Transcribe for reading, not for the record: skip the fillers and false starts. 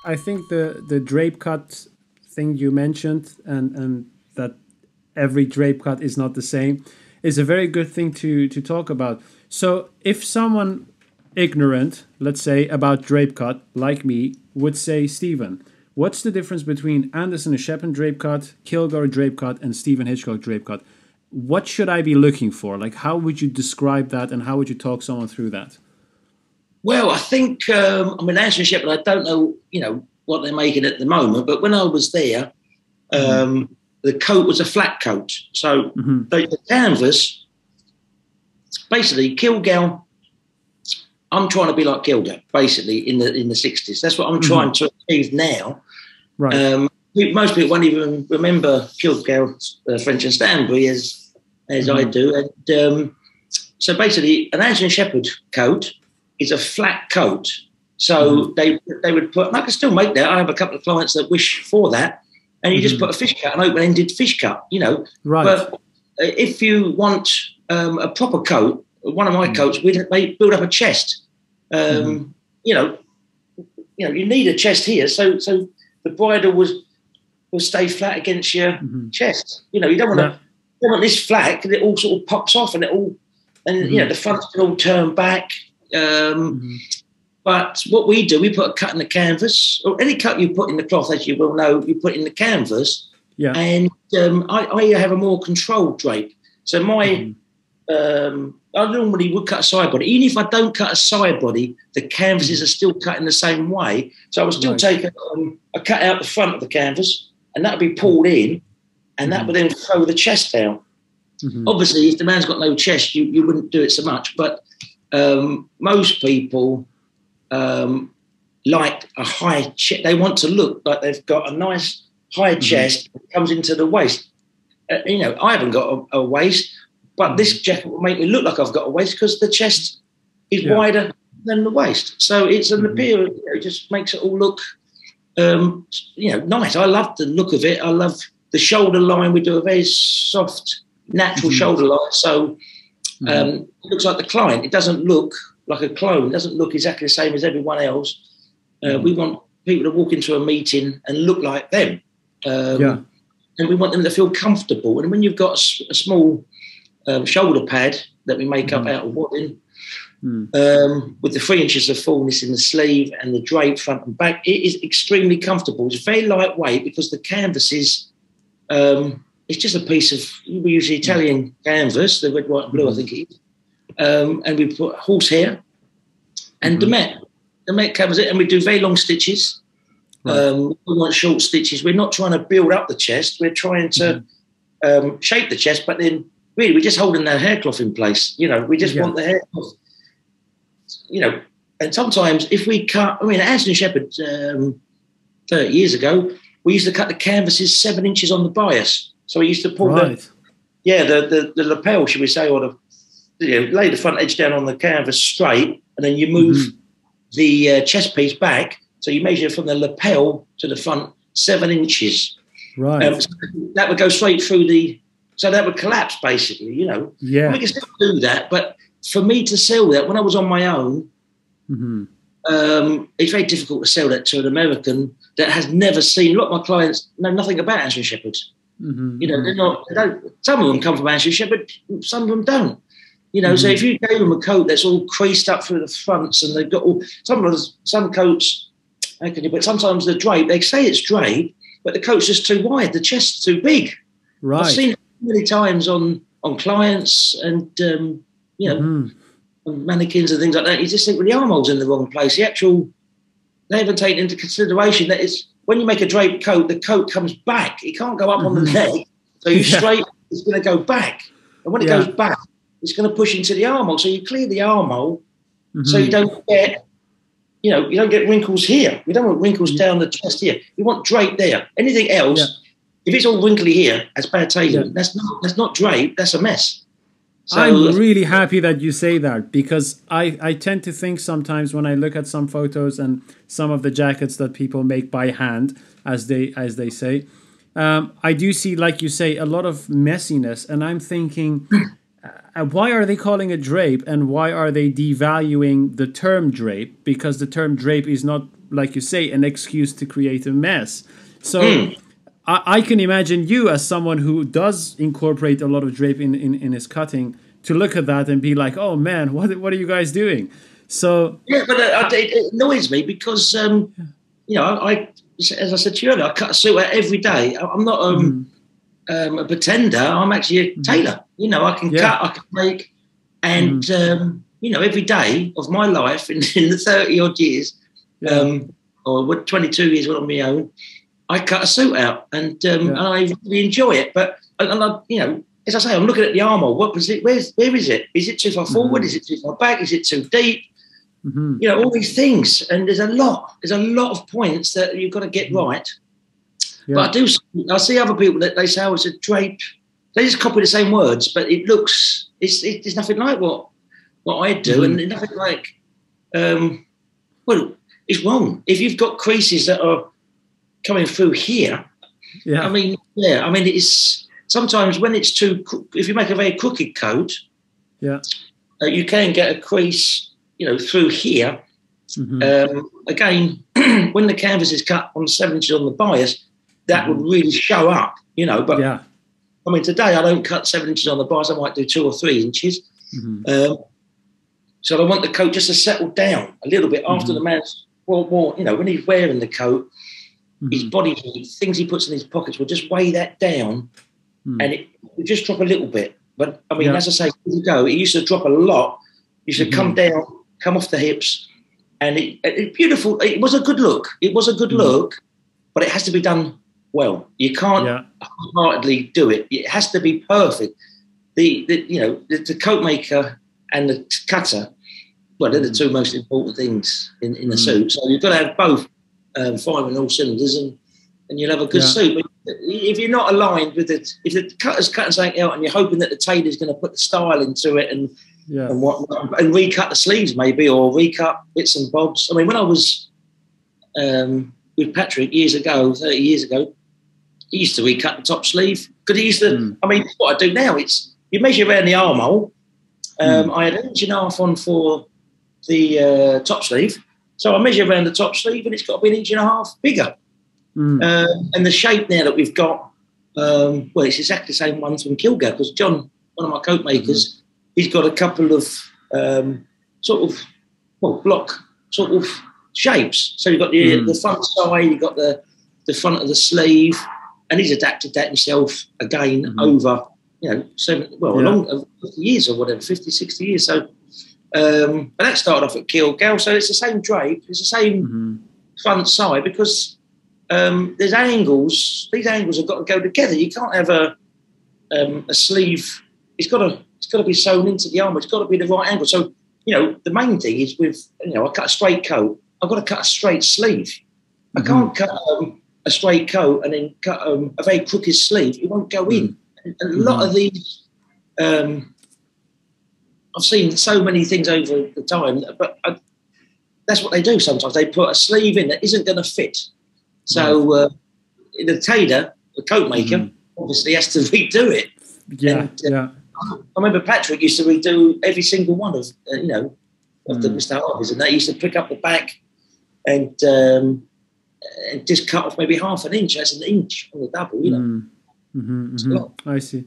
I think the drape cut thing you mentioned, and that every drape cut is not the same, is a very good thing to talk about. So if someone ignorant, let's say, about drape cut, like me, would say, Stephen, what's the difference between Anderson and Shepard drape cut, Kilgore drape cut, and Stephen Hitchcock drape cut? What should I be looking for? Like, how would you describe that, and how would you talk someone through that? Well, I think I mean Anson Shepherd. I don't know, what they're making at the moment, but when I was there, the coat was a flat coat. So the canvas, basically, Kilgore. I'm trying to be like Kilgore, basically in the 60s. That's what I'm trying to achieve now. Right. Most people won't even remember Kilgore French and Stanbury as I do. And so basically, an Anson Shepherd coat is a flat coat. So they would put, and I can still make that. I have a couple of clients that wish for that. And you just put a fish cut, an open-ended fish cut, Right. But if you want a proper coat, one of my coats, we build up a chest. You need a chest here. So the bridle will stay flat against your chest. You don't want this flat because it all sort of pops off and the fronts can all turn back. But what we do, we put a cut in the canvas, or any cut you put in the cloth, as you will know, you put in the canvas. Yeah. And I have a more controlled drape. So I normally would cut a side body. Even if I don't cut a side body, the canvases are still cut in the same way. So I would still take a cut out the front of the canvas, and that would be pulled in, and that would then throw the chest out. Obviously, if the man's got no chest, you wouldn't do it so much. But most people like a high chest. They want to look like they've got a nice high chest that comes into the waist. I haven't got a waist, but this jacket will make me look like I've got a waist because the chest is wider than the waist. So it's an appeal. It just makes it all look, nice. I love the look of it. I love the shoulder line. We do a very soft, natural shoulder line. So it looks like the client. It doesn't look like a clone. It doesn't look exactly the same as everyone else. We want people to walk into a meeting and look like them. And we want them to feel comfortable. And when you've got a small shoulder pad that we make up out of wadding, with the 3 inches of fullness in the sleeve and the drape front and back, it is extremely comfortable. It's very lightweight because the canvas is, it's just a piece of, we use the Italian canvas, the red, white and blue, I think it is. And we put horsehair and the Met covers it, and we do very long stitches. Right. We want short stitches. We're not trying to build up the chest. We're trying to shape the chest, but then really we're just holding the haircloth in place. We just want the haircloth. And sometimes if we cut, Anthony Shepherd 30 years ago, we used to cut the canvases 7 inches on the bias. So we used to pull the lapel, should we say, or lay the front edge down on the canvas straight, and then you move the chest piece back. So you measure from the lapel to the front 7 inches. Right. So that would go straight through so that would collapse basically, Yeah. We can still do that, but for me to sell that, when I was on my own, it's very difficult to sell that to an American that has never seen. A lot of my clients know nothing about Anson Shepherds. They're not. They don't. Some of them come from Anson Shepherd, some of them don't. So if you gave them a coat that's all creased up through the fronts, and they've got some coats, how can you put? Sometimes the drape, they say it's drape, but the coat's just too wide, the chest's too big. Right. I've seen it many times on clients and on mannequins and things like that. You just think, well, the armhole's in the wrong place. They haven't taken into consideration that it's when you make a drape coat, the coat comes back. It can't go up on the neck, so you straight. It's going to go back, and when it goes back, it's going to push into the armhole. So you clear the armhole, so you don't get, you don't get wrinkles here. We don't want wrinkles down the chest here. You want drape there. Anything else, if it's all wrinkly here, that's bad tailoring. That's not drape. That's a mess. So, I'm really happy that you say that, because I tend to think sometimes when I look at some photos and some of the jackets that people make by hand, as they say, I do see, like you say, a lot of messiness, and I'm thinking, why are they calling it drape, and why are they devaluing the term drape? Because the term drape is not like you say, an excuse to create a mess. So I can imagine you as someone who does incorporate a lot of drape in his cutting to look at that and be like, oh man, what are you guys doing? So yeah, but it annoys me because you know, I as I said to you earlier, I cut a suit out every day. I'm not a pretender. I'm actually a tailor. You know, I can cut, I can make, and you know, every day of my life in the 30 odd years, or 22 years on my own, I cut a suit out, and I really enjoy it. But I, you know, as I say, I'm looking at the armhole. What was it? Where is it? Is it too far forward? Is it too far back? Is it too deep? You know, all these things, and there's a lot of points that you've got to get right. But I see other people that they say, oh, it's a drape. They just copy the same words, but it looks, it's nothing like what I do, and nothing like, well, it's wrong. If you've got creases that are coming through here, I mean, it's sometimes when it's too, if you make a very crooked coat, you can get a crease, you know, through here. Again, when the canvas is cut on 7 inches on the bias, that would really show up, you know. But I mean, today I don't cut 7 inches on the bias. I might do 2 or 3 inches. So I want the coat just to settle down a little bit after the man's, well, you know, when he's wearing the coat, his body heat, things he puts in his pockets will just weigh that down, and it will just drop a little bit. But I mean, as I say, years ago, it used to drop a lot. It used to come down, come off the hips, and it beautiful. It was a good look. It was a good look, but it has to be done well. You can't half-heartedly do it. It has to be perfect. The coat maker and the cutter, well, they're the two most important things in a suit. So you've got to have both firing all cylinders, and you'll have a good suit. But if you're not aligned with it, if the cutter's cutting something out and you're hoping that the tailor's going to put the style into it and whatnot, and recut the sleeves maybe, or recut bits and bobs. I mean, when I was with Patrick years ago, 30 years ago, he used to recut the top sleeve because he used to. I mean, what I do now, it's you measure around the armhole. I had 1.5 inches on for the top sleeve, so I measure around the top sleeve, and it's got to be 1.5 inches bigger. And the shape now that we've got, well, it's exactly the same one from Kilgore, because John, one of my coat makers, he's got a couple of block sort of shapes. So you've got the front side, you've got the front of the sleeve, and he's adapted that himself again over, you know, 50 years or whatever, 50, 60 years. So, but that started off at Kilgore. So it's the same drape, it's the same front side, because there's angles. These angles have got to go together. You can't have a sleeve. It's got to be sewn into the armour. It's got to be the right angle. So, you know, the main thing is with, you know, I cut a straight coat, I've got to cut a straight sleeve. I can't cut a straight coat and then cut a very crooked sleeve. It won't go in. And a lot of these, I've seen so many things over the time, but that's what they do sometimes. They put a sleeve in that isn't going to fit. So the tailor, the coat maker, obviously has to redo it. I remember Patrick used to redo every single one of the Mr. Harvey's, and they used to pick up the back and just cut off maybe 1/2 inch. That's 1 inch on the double, you know. I see.